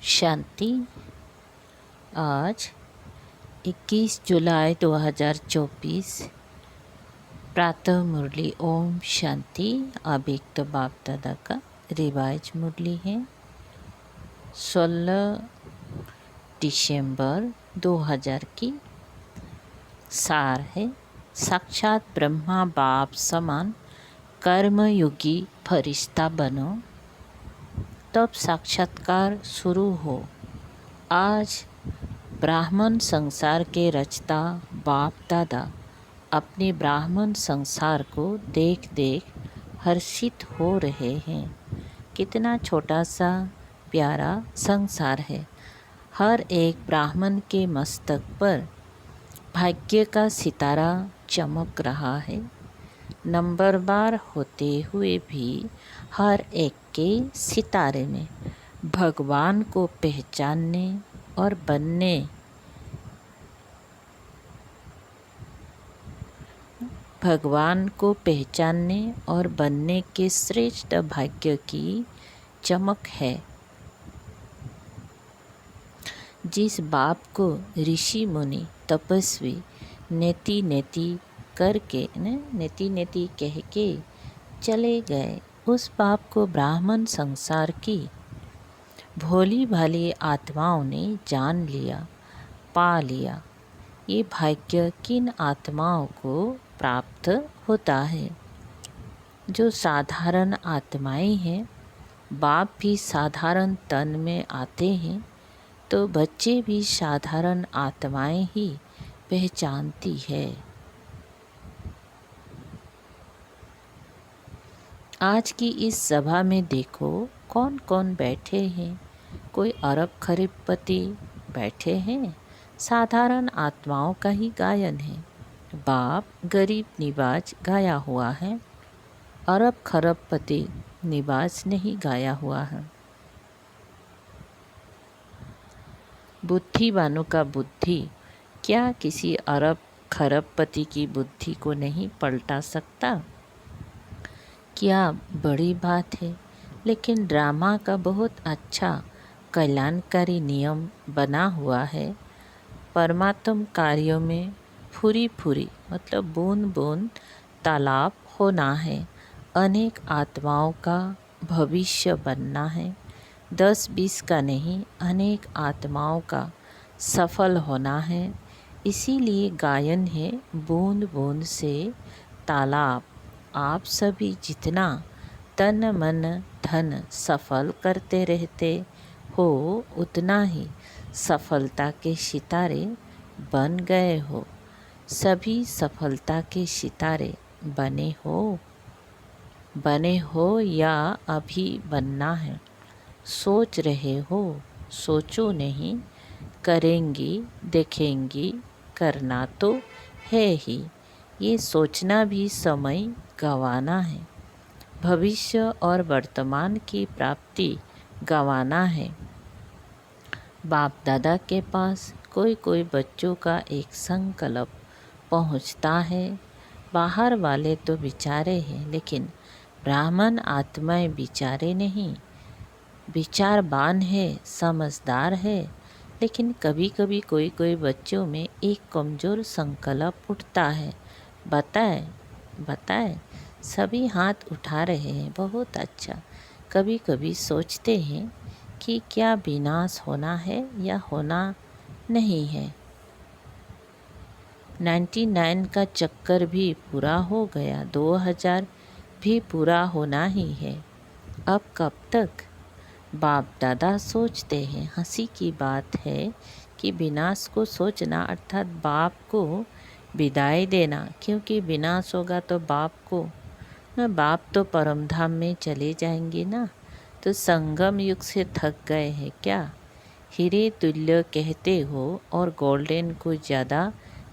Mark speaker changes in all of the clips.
Speaker 1: शांति। आज 21 जुलाई 2024 प्रातः मुरली ओम शांति। अब एक तो बाप दादा का रिवाइज मुरली है 16 दिसंबर 2000 की। सार है, साक्षात ब्रह्मा बाप समान कर्मयोगी फरिश्ता बनो तब साक्षात्कार शुरू हो। आज ब्राह्मण संसार के रचता बाप दादा अपने ब्राह्मण संसार को देख देख हर्षित हो रहे हैं। कितना छोटा सा प्यारा संसार है। हर एक ब्राह्मण के मस्तक पर भाग्य का सितारा चमक रहा है। नंबरवार होते हुए भी हर एक के सितारे में भगवान को पहचानने और बनने के श्रेष्ठ भाग्य की चमक है। जिस बाप को ऋषि मुनि तपस्वी नेति नेति कह के चले गए, उस बाप को ब्राह्मण संसार की भोली भाली आत्माओं ने जान लिया, पा लिया। ये भाग्य किन आत्माओं को प्राप्त होता है? जो साधारण आत्माएं हैं। बाप भी साधारण तन में आते हैं तो बच्चे भी साधारण आत्माएं ही पहचानती है। आज की इस सभा में देखो कौन कौन बैठे हैं। कोई अरब खरबपति बैठे हैं। साधारण आत्माओं का ही गायन है। बाप गरीब निवाज गाया हुआ है, अरब खरबपति निवाज नहीं गाया हुआ है। बुद्धिवानों का बुद्धि क्या किसी अरब खरबपति की बुद्धि को नहीं पलटा सकता? क्या बड़ी बात है। लेकिन ड्रामा का बहुत अच्छा कल्याणकारी नियम बना हुआ है। परमात्म कार्यों में फुरी फुरी मतलब बूंद बूंद तालाब होना है। अनेक आत्माओं का भविष्य बनना है। 10-20 का नहीं, अनेक आत्माओं का सफल होना है। इसीलिए गायन है बूंद बूंद से तालाब। आप सभी जितना तन मन धन सफल करते रहते हो, उतना ही सफलता के सितारे बन गए हो। सभी सफलता के सितारे बने हो या अभी बनना है? सोच रहे हो? सोचो नहीं, करेंगी, देखेंगी, करना तो है ही। ये सोचना भी समय गंवाना है। भविष्य और वर्तमान की प्राप्ति गंवाना है। बाप दादा के पास कोई कोई बच्चों का एक संकल्प पहुंचता है। बाहर वाले तो बिचारे हैं, लेकिन ब्राह्मण आत्माएं बिचारे नहीं। विचारवान है, समझदार है, लेकिन कभी कभी कोई कोई बच्चों में एक कमज़ोर संकल्प उठता है। बताए सभी हाथ उठा रहे हैं, बहुत अच्छा। कभी कभी सोचते हैं कि क्या विनाश होना है या होना नहीं है। 99 का चक्कर भी पूरा हो गया, 2000 भी पूरा होना ही है। अब कब तक? बाप दादा सोचते हैं। हंसी की बात है कि विनाश को सोचना अर्थात बाप को विदाई देना, क्योंकि विनाश होगा तो बाप तो परम धाम में चले जाएंगे ना। तो संगम युग से थक गए हैं क्या? हीरे तुल्य कहते हो और गोल्डन को ज़्यादा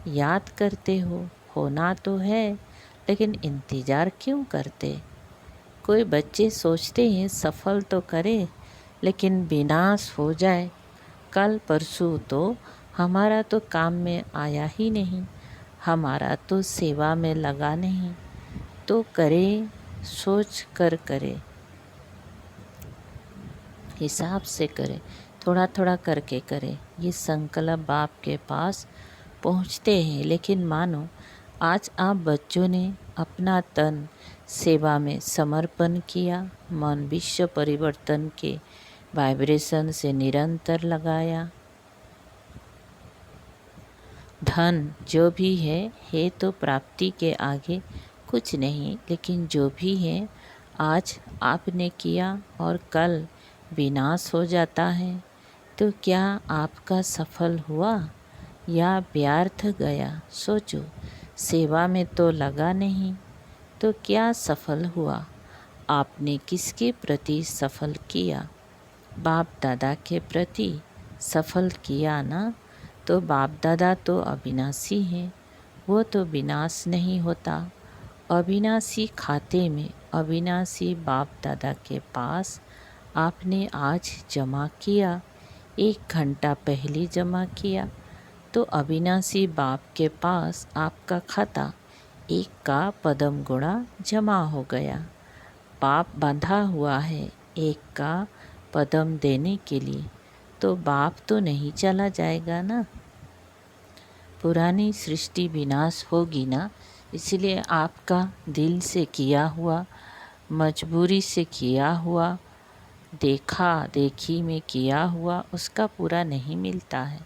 Speaker 1: याद करते हो। होना तो है, लेकिन इंतज़ार क्यों करते? कोई बच्चे सोचते हैं सफल तो करे, लेकिन विनाश हो जाए कल परसों तो हमारा तो काम में आया ही नहीं, हमारा तो सेवा में लगा नहीं। तो करे, सोच कर करे, हिसाब से करे। थोड़ा थोड़ा करके करें। ये संकल्प बाप के पास पहुँचते हैं। लेकिन मानो आज आप बच्चों ने अपना तन सेवा में समर्पण किया, मन विश्व परिवर्तन के वाइब्रेशन से निरंतर लगाया। धन जो भी है तो प्राप्ति के आगे कुछ नहीं, लेकिन जो भी है आज आपने किया और कल विनाश हो जाता है, तो क्या आपका सफल हुआ या व्यर्थ गया? सोचो, सेवा में तो लगा नहीं, तो क्या सफल हुआ? आपने किसके प्रति सफल किया? बाप दादा के प्रति सफल किया ना? तो बाप दादा तो अविनाशी हैं, वो तो विनाश नहीं होता। अविनाशी खाते में अविनाशी बाप दादा के पास आपने आज जमा किया, 1 घंटा पहले जमा किया, तो अविनाशी बाप के पास आपका खाता 1 का पदम गुणा जमा हो गया। बाप बंधा हुआ है 1 का पदम देने के लिए, तो बाप तो नहीं चला जाएगा ना। पुरानी सृष्टि विनाश होगी ना, इसलिए आपका दिल से किया हुआ, मजबूरी से किया हुआ, देखा देखी में किया हुआ उसका पूरा नहीं मिलता है।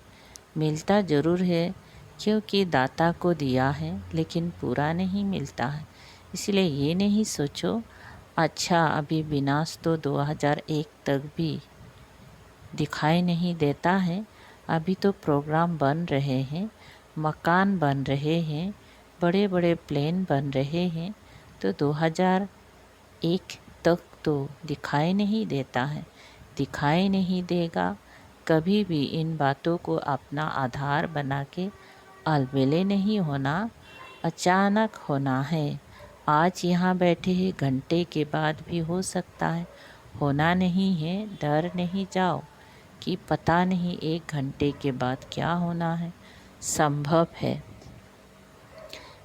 Speaker 1: मिलता ज़रूर है क्योंकि दाता को दिया है, लेकिन पूरा नहीं मिलता है। इसलिए ये नहीं सोचो अच्छा अभी विनाश तो 2001 तक भी दिखाई नहीं देता है, अभी तो प्रोग्राम बन रहे हैं, मकान बन रहे हैं, बड़े बड़े प्लेन बन रहे हैं, तो 2001 तक तो दिखाई नहीं देता है, दिखाई नहीं देगा। कभी भी इन बातों को अपना आधार बना के अलबेले नहीं होना, अचानक होना है। आज यहाँ बैठे हैं, घंटे के बाद भी हो सकता है, होना नहीं है। डर नहीं जाओ कि पता नहीं 1 घंटे के बाद क्या होना है, संभव है।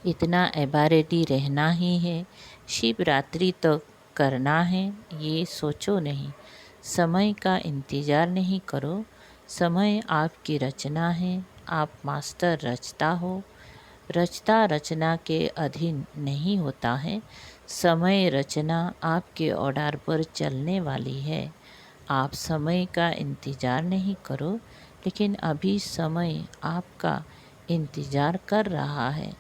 Speaker 1: इतना एबारेडी रहना ही है, शिवरात्रि तक करना है, ये सोचो नहीं। समय का इंतज़ार नहीं करो, समय आपकी रचना है, आप मास्टर रचता हो। रचता रचना के अधीन नहीं होता है, समय रचना आपके ऑर्डर पर चलने वाली है। आप समय का इंतज़ार नहीं करो, लेकिन अभी समय आपका इंतज़ार कर रहा है।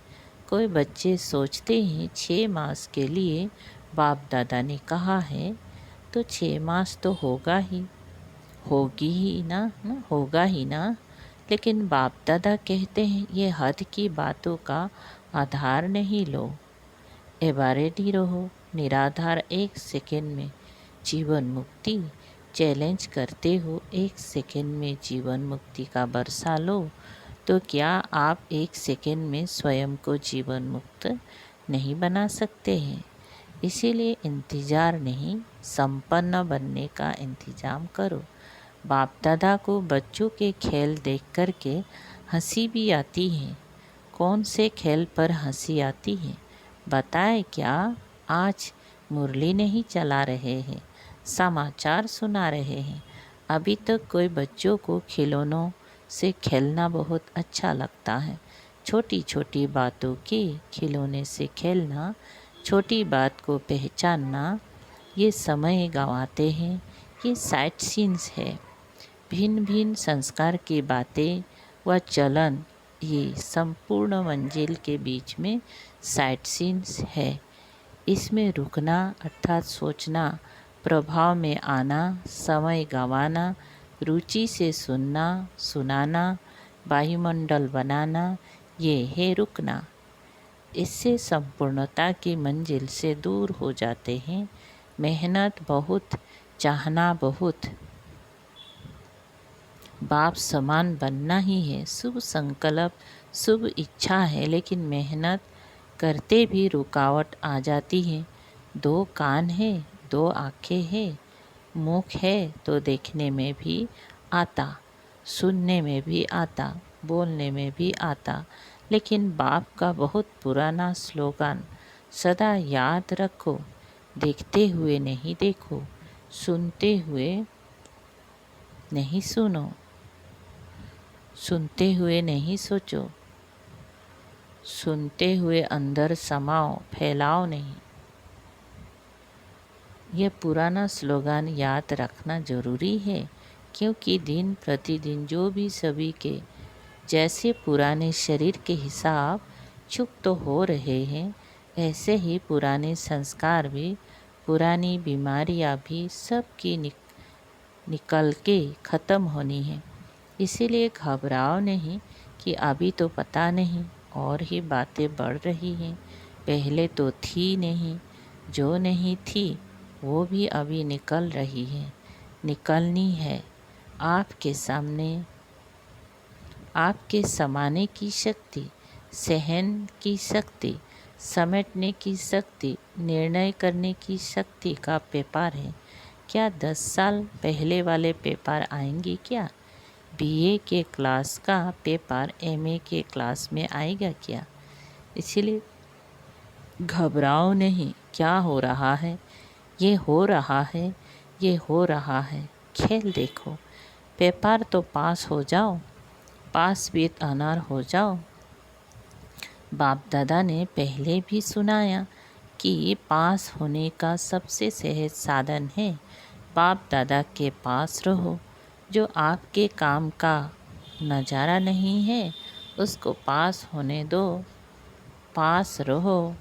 Speaker 1: कोई बच्चे सोचते हैं 6 मास के लिए बाप दादा ने कहा है, तो 6 मास तो होगा ही, होगी ही ना, होगा ही ना। लेकिन बाप दादा कहते हैं ये हद की बातों का आधार नहीं लो, एबारेडी रहो, निराधार। 1 सेकेंड में जीवन मुक्ति चैलेंज करते हो, 1 सेकेंड में जीवन मुक्ति का बरसा लो, तो क्या आप 1 सेकेंड में स्वयं को जीवन मुक्त नहीं बना सकते हैं? इसीलिए इंतज़ार नहीं, संपन्न बनने का इंतज़ाम करो। बाप दादा को बच्चों के खेल देख कर के हंसी भी आती है। कौन से खेल पर हंसी आती है बताए क्या? आज मुरली नहीं चला रहे हैं, समाचार सुना रहे हैं। अभी तक कोई बच्चों को खिलौनों से खेलना बहुत अच्छा लगता है। छोटी छोटी बातों के खिलौने से खेलना, छोटी बात को पहचानना, ये समय गंवाते हैं। ये साइट सीन्स है। भिन्न भिन्न संस्कार की बातें व चलन, ये संपूर्ण मंजिल के बीच में साइट सीन्स है। इसमें रुकना अर्थात सोचना, प्रभाव में आना, समय गंवाना, रुचि से सुनना, सुनाना, वायुमंडल बनाना, ये है रुकना। इससे संपूर्णता की मंजिल से दूर हो जाते हैं। मेहनत बहुत, चाहना बहुत, बाप समान बनना ही है। शुभ संकल्प, शुभ इच्छा है, लेकिन मेहनत करते भी रुकावट आ जाती है। 2 कान है, 2 आँखें है, मुख है तो देखने में भी आता, सुनने में भी आता, बोलने में भी आता। लेकिन बाप का बहुत पुराना स्लोगन सदा याद रखो, देखते हुए नहीं देखो, सुनते हुए नहीं सुनो, सुनते हुए नहीं सोचो, सुनते हुए अंदर समाओ, फैलाओ नहीं। यह पुराना स्लोगन याद रखना ज़रूरी है, क्योंकि दिन प्रतिदिन जो भी सभी के जैसे पुराने शरीर के हिसाब चुप तो हो रहे हैं, ऐसे ही पुराने संस्कार भी, पुरानी बीमारियां भी सबकी निकल के ख़त्म होनी है। इसीलिए घबराओ नहीं कि अभी तो पता नहीं और ही बातें बढ़ रही हैं। पहले तो थी नहीं, जो नहीं थी वो भी अभी निकल रही है, निकलनी है। आपके सामने आपके समाने की शक्ति, सहन की शक्ति, समेटने की शक्ति, निर्णय करने की शक्ति का पेपर है। क्या 10 साल पहले वाले पेपर आएंगे क्या? बीए के क्लास का पेपर एमए के क्लास में आएगा क्या? इसलिए घबराओ नहीं। क्या हो रहा है? ये हो रहा है, ये हो रहा है। खेल देखो। पेपर तो पास हो जाओ, पास विद ऑनर हो जाओ। बाप दादा ने पहले भी सुनाया कि पास होने का सबसे सहज साधन है बाप दादा के पास रहो। जो आपके काम का नज़ारा नहीं है उसको पास होने दो, पास रहो,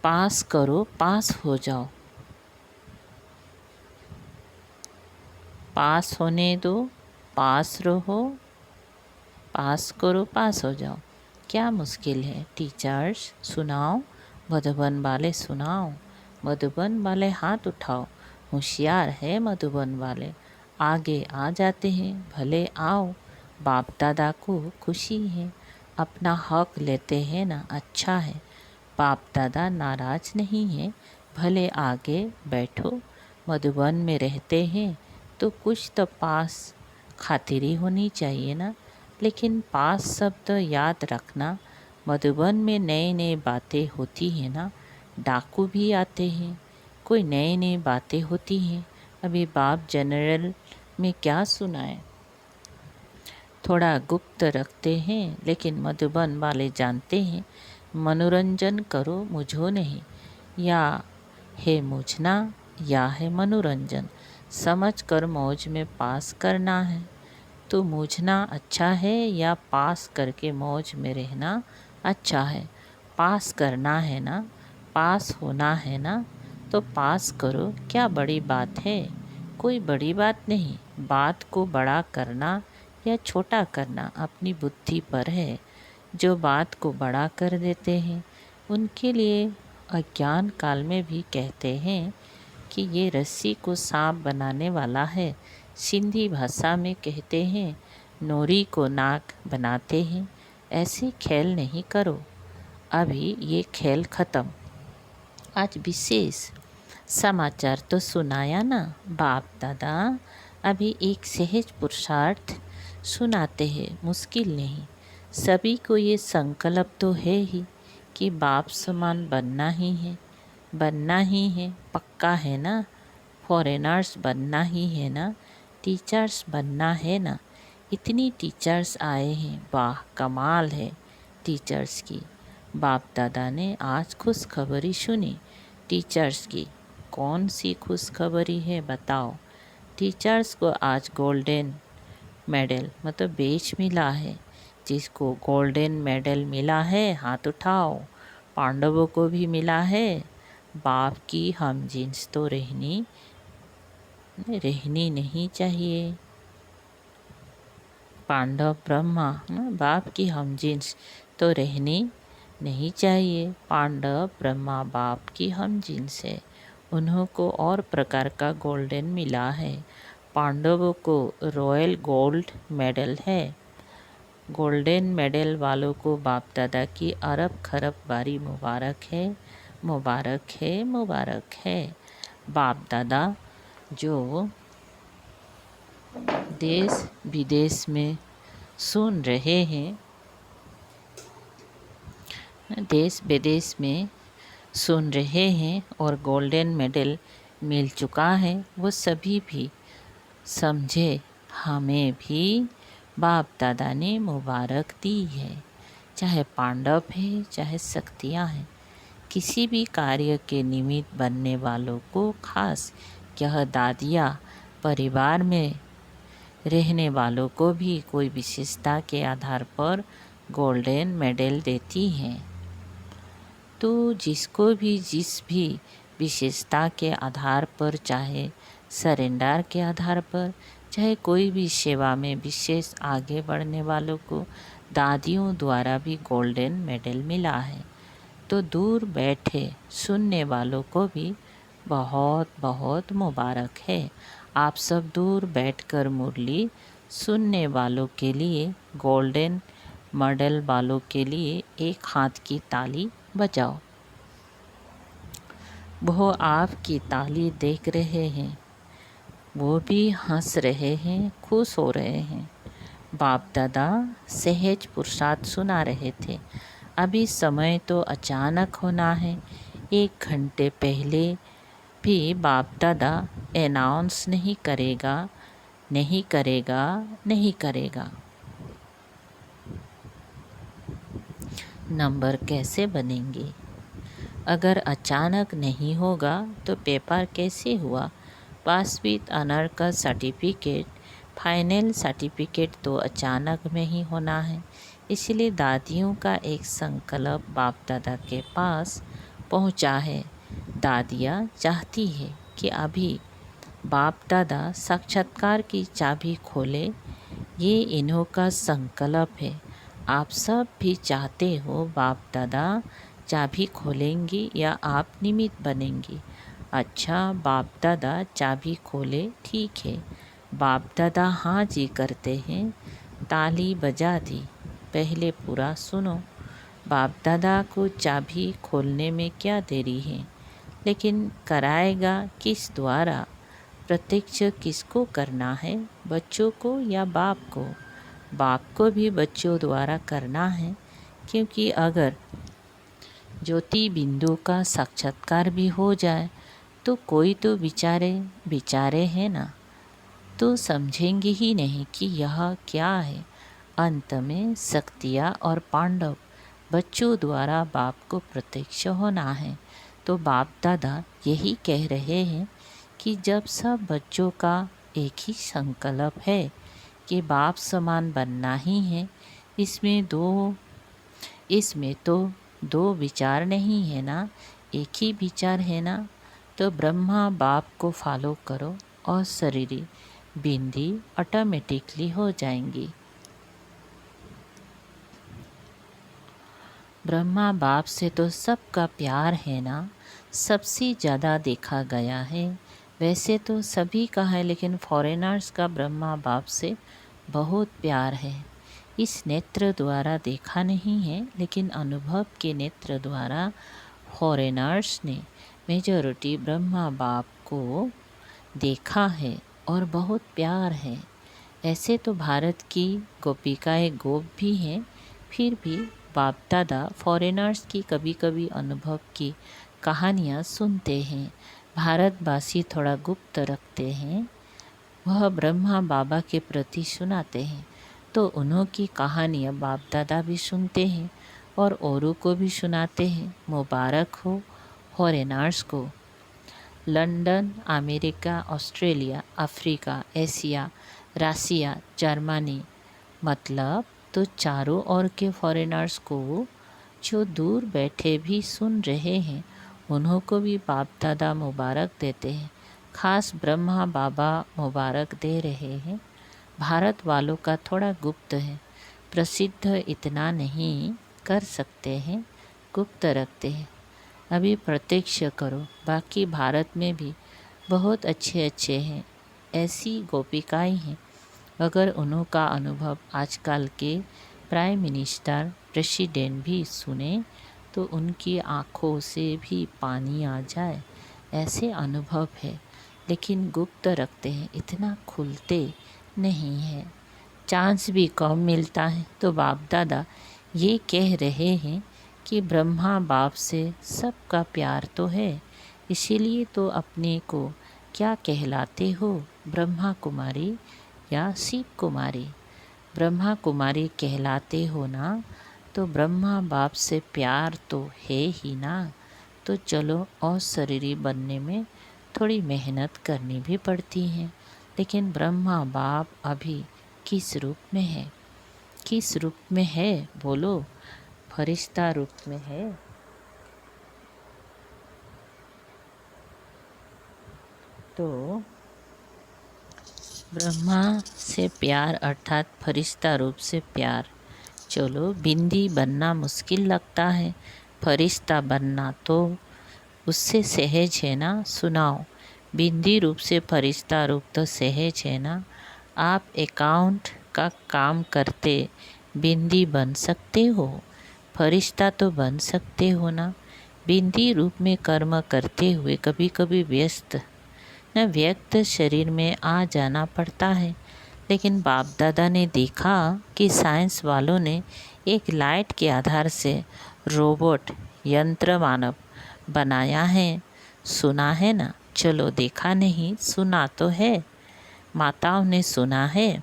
Speaker 1: पास करो, पास हो जाओ। पास होने दो, पास रहो, पास करो, पास हो जाओ। क्या मुश्किल है? टीचर्स सुनाओ, मधुबन वाले सुनाओ, मधुबन वाले हाथ उठाओ। होशियार है मधुबन वाले, आगे आ जाते हैं, भले आओ। बाप दादा को खुशी है, अपना हक लेते हैं ना, अच्छा है। बाप दादा नाराज नहीं है, भले आगे बैठो। मधुबन में रहते हैं तो कुछ तो पास खातिरी होनी चाहिए ना। लेकिन पास शब्द याद रखना, मधुबन में नए नए बातें होती हैं ना, डाकू भी आते हैं, कोई नई नई बातें होती हैं। अभी बाप जनरल में क्या सुनाए, थोड़ा गुप्त रखते हैं, लेकिन मधुबन वाले जानते हैं मनोरंजन करो, मुझो नहीं। या है मुझना या है मनोरंजन, समझ कर मौज में पास करना है। तो मूझना अच्छा है या पास करके मौज में रहना अच्छा है? पास करना है ना, पास होना है ना, तो पास करो। क्या बड़ी बात है? कोई बड़ी बात नहीं। बात को बड़ा करना या छोटा करना अपनी बुद्धि पर है। जो बात को बड़ा कर देते हैं उनके लिए अज्ञान काल में भी कहते हैं कि ये रस्सी को सांप बनाने वाला है। सिंधी भाषा में कहते हैं नोरी को नाक बनाते हैं। ऐसे खेल नहीं करो, अभी ये खेल ख़त्म। आज विशेष समाचार तो सुनाया ना बाप दादा, अभी एक सहज पुरुषार्थ सुनाते हैं, मुश्किल नहीं। सभी को ये संकल्प तो है ही कि बाप समान बनना ही है, बनना ही है, पक्का है ना। फॉरेनर्स बनना ही है ना, टीचर्स बनना है ना। इतनी टीचर्स आए हैं, वाह कमाल है टीचर्स की। बाप दादा ने आज खुशखबरी सुनी टीचर्स की। कौन सी खुशखबरी है बताओ? टीचर्स को आज गोल्डन मेडल मतलब बेच मिला है। जिसको गोल्डन मेडल मिला है हाथ उठाओ। पांडवों को भी मिला है। बाप की हम जिन्स तो रहनी नहीं चाहिए। पांडव ब्रह्मा बाप की हम जिन्स तो रहनी नहीं चाहिए। पांडव ब्रह्मा बाप की हम जिन्स है, उन्हों को और प्रकार का गोल्डन मिला है। पांडवों को रॉयल गोल्ड मेडल है। गोल्डन मेडल वालों को बाप दादा की अरब खरब बारी मुबारक है, मुबारक है, मुबारक है। बाप दादा जो देश विदेश में सुन रहे हैं, देश विदेश में सुन रहे हैं और गोल्डन मेडल मिल चुका है वो सभी भी समझे, हमें भी बाप दादा ने मुबारक दी है। चाहे पांडव है, चाहे शक्तियाँ हैं, किसी भी कार्य के निमित्त बनने वालों को, खास यह दादियाँ परिवार में रहने वालों को भी कोई विशेषता के आधार पर गोल्डन मेडल देती हैं। तो जिसको भी जिस भी विशेषता के आधार पर, चाहे सरेंडर के आधार पर, चाहे कोई भी सेवा में विशेष आगे बढ़ने वालों को दादियों द्वारा भी गोल्डन मेडल मिला है। तो दूर बैठे सुनने वालों को भी बहुत बहुत मुबारक है। आप सब दूर बैठकर मुरली सुनने वालों के लिए, गोल्डन मेडल वालों के लिए एक हाथ की ताली बजाओ। वो आपकी ताली देख रहे हैं, वो भी हंस रहे हैं, खुश हो रहे हैं। बाप दादा सहज पुरुषार्थ सुना रहे थे। अभी समय तो अचानक होना है। 1 घंटे पहले भी बाप दादा अनाउंस नहीं करेगा, नहीं करेगा, नहीं करेगा। नंबर कैसे बनेंगे? अगर अचानक नहीं होगा तो पेपर कैसे हुआ? पास विद ऑनर का सर्टिफिकेट, फाइनल सर्टिफिकेट तो अचानक में ही होना है। इसलिए दादियों का एक संकल्प बाप दादा के पास पहुंचा है। दादियाँ चाहती है कि अभी बाप दादा साक्षात्कार की चाबी खोले। ये इन्हों का संकल्प है। आप सब भी चाहते हो बाप दादा चाबी खोलेंगी या आप निमित्त बनेंगी? अच्छा, बाप दादा चाबी खोले, ठीक है। बाप दादा हाँ जी करते हैं। ताली बजा दी। पहले पूरा सुनो। बाप दादा को चाबी खोलने में क्या देरी है, लेकिन कराएगा किस द्वारा? प्रत्यक्ष किसको करना है, बच्चों को या बाप को? बाप को भी बच्चों द्वारा करना है, क्योंकि अगर ज्योति बिंदु का साक्षात्कार भी हो जाए तो कोई तो बिचारे हैं ना, तो समझेंगे ही नहीं कि यह क्या है। अंत में शक्तियाँ और पांडव बच्चों द्वारा बाप को प्रत्यक्ष होना है। तो बाप दादा यही कह रहे हैं कि जब सब बच्चों का एक ही संकल्प है कि बाप समान बनना ही है, इसमें तो दो विचार नहीं है ना, एक ही विचार है ना। तो ब्रह्मा बाप को फॉलो करो और शरीरी बिंदी ऑटोमेटिकली हो जाएंगी। ब्रह्मा बाप से तो सबका प्यार है ना, सबसे ज़्यादा देखा गया है। वैसे तो सभी का है, लेकिन फॉरेनर्स का ब्रह्मा बाप से बहुत प्यार है। इस नेत्र द्वारा देखा नहीं है, लेकिन अनुभव के नेत्र द्वारा फॉरेनर्स ने मेजॉरिटी ब्रह्मा बाप को देखा है और बहुत प्यार है। ऐसे तो भारत की गोपिकाएँ गोप भी हैं, फिर भी बाप दादा फॉरेनर्स की कभी कभी अनुभव की कहानियाँ सुनते हैं। भारतवासी थोड़ा गुप्त रखते हैं, वह ब्रह्मा बाबा के प्रति सुनाते हैं। तो उन्हों की कहानियाँ बाप दादा भी सुनते हैं और औरों को भी सुनाते हैं। मुबारक हो फॉरेनर्स को। London, America, Australia, Africa, Asia, Russia, Germany, मतलब तो चारों ओर के फॉरेनर्स को जो दूर बैठे भी सुन रहे हैं, उन्हों को भी बाप दादा मुबारक देते हैं। खास ब्रह्मा बाबा मुबारक दे रहे हैं। भारत वालों का थोड़ा गुप्त है, प्रसिद्ध इतना नहीं कर सकते हैं, गुप्त रखते हैं। अभी प्रत्यक्ष करो। बाकी भारत में भी बहुत अच्छे अच्छे हैं, ऐसी गोपिकाएँ हैं। अगर उन्हों का अनुभव आजकल के प्राइम मिनिस्टर, प्रेसिडेंट भी सुने तो उनकी आँखों से भी पानी आ जाए, ऐसे अनुभव है। लेकिन गुप्त रखते हैं, इतना खुलते नहीं है, चांस भी कम मिलता है। तो बाप दादा ये कह रहे हैं कि ब्रह्मा बाप से सबका प्यार तो है, इसीलिए तो अपने को क्या कहलाते हो, ब्रह्मा कुमारी या शिव कुमारी? ब्रह्मा कुमारी कहलाते हो ना, तो ब्रह्मा बाप से प्यार तो है ही ना। तो चलो, और शरीरी बनने में थोड़ी मेहनत करनी भी पड़ती है। लेकिन ब्रह्मा बाप अभी किस रूप में है? किस रूप में है बोलो? फरिश्ता रूप में है। तो ब्रह्मा से प्यार अर्थात फरिश्ता रूप से प्यार। चलो, बिंदी बनना मुश्किल लगता है, फरिश्ता बनना तो उससे सहज है ना। सुनाओ, बिंदी रूप से फरिश्ता रूप तो सहज है ना। आप अकाउंट का काम करते बिंदी बन सकते हो, फरिश्ता तो बन सकते हो ना। बिंदी रूप में कर्म करते हुए कभी कभी व्यक्त शरीर में आ जाना पड़ता है। लेकिन बाप दादा ने देखा कि साइंस वालों ने एक लाइट के आधार से रोबोट यंत्र मानव बनाया है। सुना है ना? चलो, देखा नहीं, सुना तो है। माताओं ने सुना है।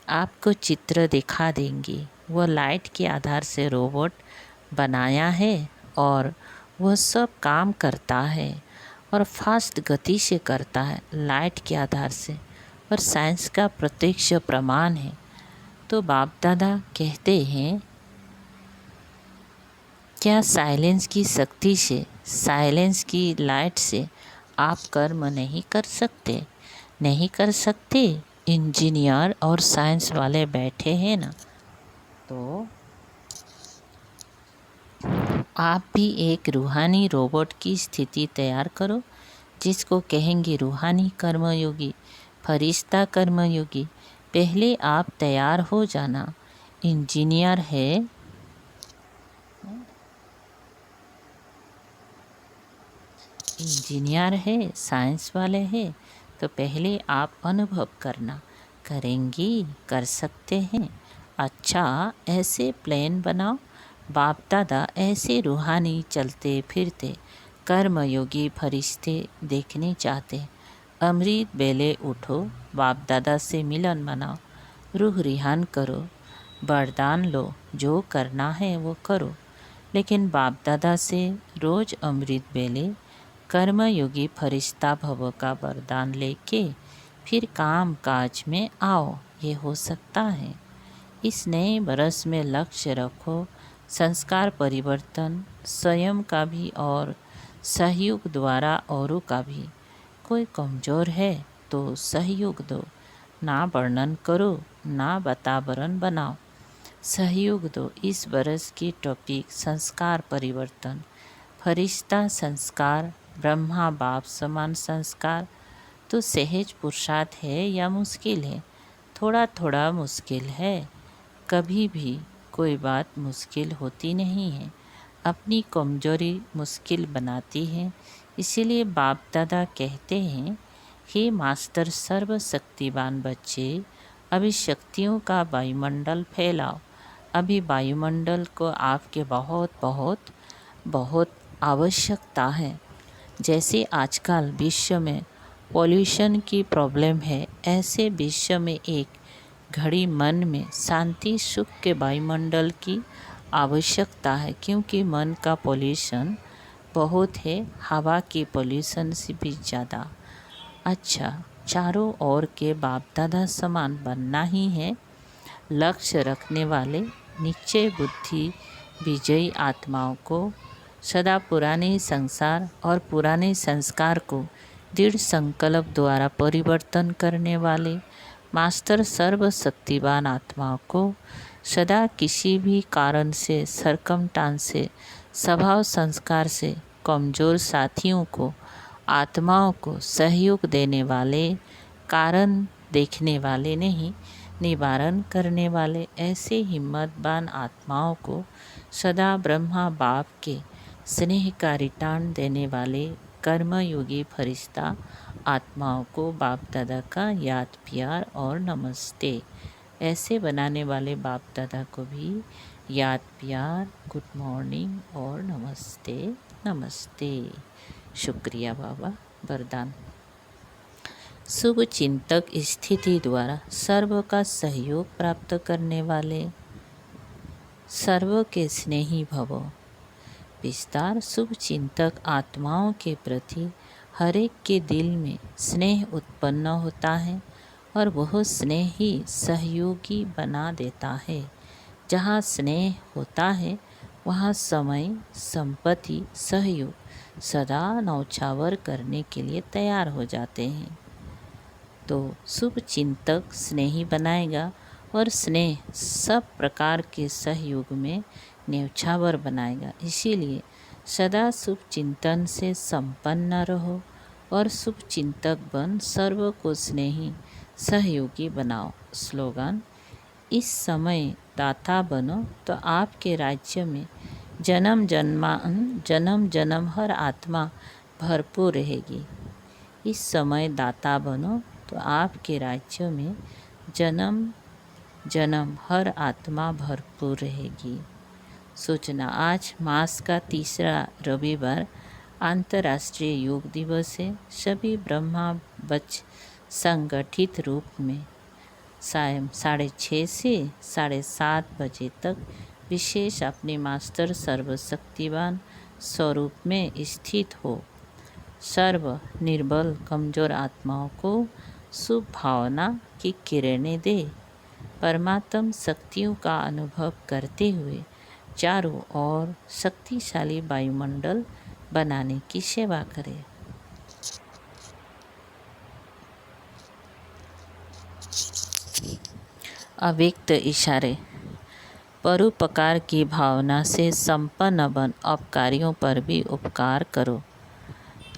Speaker 1: आपको चित्र दिखा देंगी। वह लाइट के आधार से रोबोट बनाया है और वह सब काम करता है और फास्ट गति से करता है, लाइट के आधार से, और साइंस का प्रत्यक्ष प्रमाण है। तो बाप दादा कहते हैं, क्या साइलेंस की शक्ति से, साइलेंस की लाइट से आप कर्म नहीं कर सकते? नहीं कर सकते? इंजीनियर और साइंस वाले बैठे हैं ना, तो आप भी एक रूहानी रोबोट की स्थिति तैयार करो, जिसको कहेंगे रूहानी कर्मयोगी, फरिश्ता कर्मयोगी। पहले आप तैयार हो जाना। इंजीनियर है, साइंस वाले हैं, तो पहले आप अनुभव करना। करेंगी? कर सकते हैं। अच्छा, ऐसे प्लान बनाओ। बाप दादा ऐसे रूहानी चलते फिरते कर्मयोगी फरिश्ते देखने चाहते। अमृत बेले उठो, बाप दादा से मिलन मनाओ, रूह रिहान करो, वरदान लो, जो करना है वो करो। लेकिन बाप दादा से रोज अमृत बेले कर्मयोगी फरिश्ता भव का वरदान लेके फिर काम काज में आओ। ये हो सकता है। इस नए बरस में लक्ष्य रखो संस्कार परिवर्तन, स्वयं का भी और सहयोग द्वारा औरों का भी। कोई कमज़ोर है तो सहयोग दो, ना वर्णन करो, ना वातावरण बनाओ, सहयोग दो। इस बरस की टॉपिक संस्कार परिवर्तन, फरिश्ता संस्कार, ब्रह्मा बाप समान संस्कार। तो सहज पुरुषार्थ है या मुश्किल है? थोड़ा थोड़ा मुश्किल है। कभी भी कोई बात मुश्किल होती नहीं है, अपनी कमजोरी मुश्किल बनाती है। इसीलिए बाप दादा कहते हैं, हे मास्टर सर्वशक्तिवान बच्चे, अभी शक्तियों का वायुमंडल फैलाओ। अभी वायुमंडल को आपके बहुत बहुत बहुत आवश्यकता है। जैसे आजकल विश्व में पॉल्यूशन की प्रॉब्लम है, ऐसे विश्व में एक घड़ी मन में शांति सुख के वायुमंडल की आवश्यकता है। क्योंकि मन का पॉल्यूशन बहुत है, हवा की पॉल्यूशन से भी ज़्यादा। अच्छा, चारों ओर के बाप दादा समान बनना ही है। लक्ष्य रखने वाले निश्चय बुद्धि विजयी आत्माओं को सदा पुराने संसार और पुराने संस्कार को दृढ़ संकल्प द्वारा परिवर्तन करने वाले मास्टर सर्वशक्तिवान आत्माओं को सदा किसी भी कारण से, सरकमस्टांस से, स्वभाव संस्कार से कमज़ोर साथियों को, आत्माओं को सहयोग देने वाले, कारण देखने वाले नहीं, निवारण करने वाले ऐसे हिम्मतवान आत्माओं को सदा ब्रह्मा बाप के स्नेह का रिटर्न देने वाले कर्मयोगी फरिश्ता आत्माओं को बाप दादा का याद प्यार और नमस्ते। ऐसे बनाने वाले बाप दादा को भी याद प्यार, गुड मॉर्निंग और नमस्ते नमस्ते। शुक्रिया बाबा। वरदान। शुभ चिंतक स्थिति द्वारा सर्व का सहयोग प्राप्त करने वाले, सर्व के स्नेही भव। विस्तार। शुभ चिंतक आत्माओं के प्रति हर एक के दिल में स्नेह उत्पन्न होता है और वह स्नेह ही सहयोगी बना देता है। जहाँ स्नेह होता है वहाँ समय, संपत्ति, सहयोग सदा नौछावर करने के लिए तैयार हो जाते हैं। तो शुभ चिंतक स्नेही बनाएगा और स्नेह सब प्रकार के सहयोग में न्यौछावर बनाएगा। इसीलिए सदा शुभ चिंतन से संपन्न रहो और शुभ चिंतक बन सर्व को स्नेही सहयोगी बनाओ। स्लोगन। इस समय दाता बनो तो आपके राज्य में जन्म जन्म हर आत्मा भरपूर रहेगी। इस समय दाता बनो तो आपके राज्य में जन्म जन्म हर आत्मा भरपूर रहेगी। सूचना। आज मास का तीसरा रविवार अंतर्राष्ट्रीय योग दिवस है। सभी ब्रह्मा बच संगठित रूप में सायं 6:30 से 7:30 बजे तक विशेष अपने मास्टर सर्वशक्तिवान स्वरूप में स्थित हो सर्व निर्बल कमजोर आत्माओं को शुभ भावना की किरणें दे, परमात्म शक्तियों का अनुभव करते हुए चारों ओर शक्तिशाली वायुमंडल बनाने की सेवा करें। अव्यक्त इशारे। परोपकार की भावना से संपन्न बन अपकारियों पर भी उपकार करो।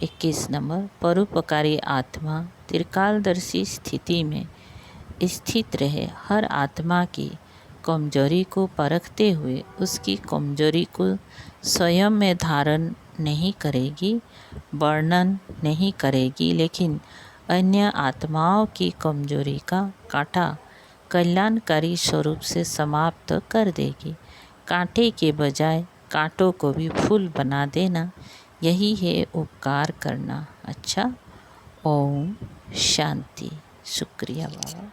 Speaker 1: 21 नंबर। परोपकारी आत्मा त्रिकालदर्शी स्थिति में स्थित रहे। हर आत्मा की कमजोरी को परखते हुए उसकी कमजोरी को स्वयं में धारण नहीं करेगी, वर्णन नहीं करेगी, लेकिन अन्य आत्माओं की कमजोरी का कांटा कल्याणकारी स्वरूप से समाप्त कर देगी। कांटे के बजाय कांटों को भी फूल बना देना, यही है उपकार करना। अच्छा। ओम शांति। शुक्रिया बाबा।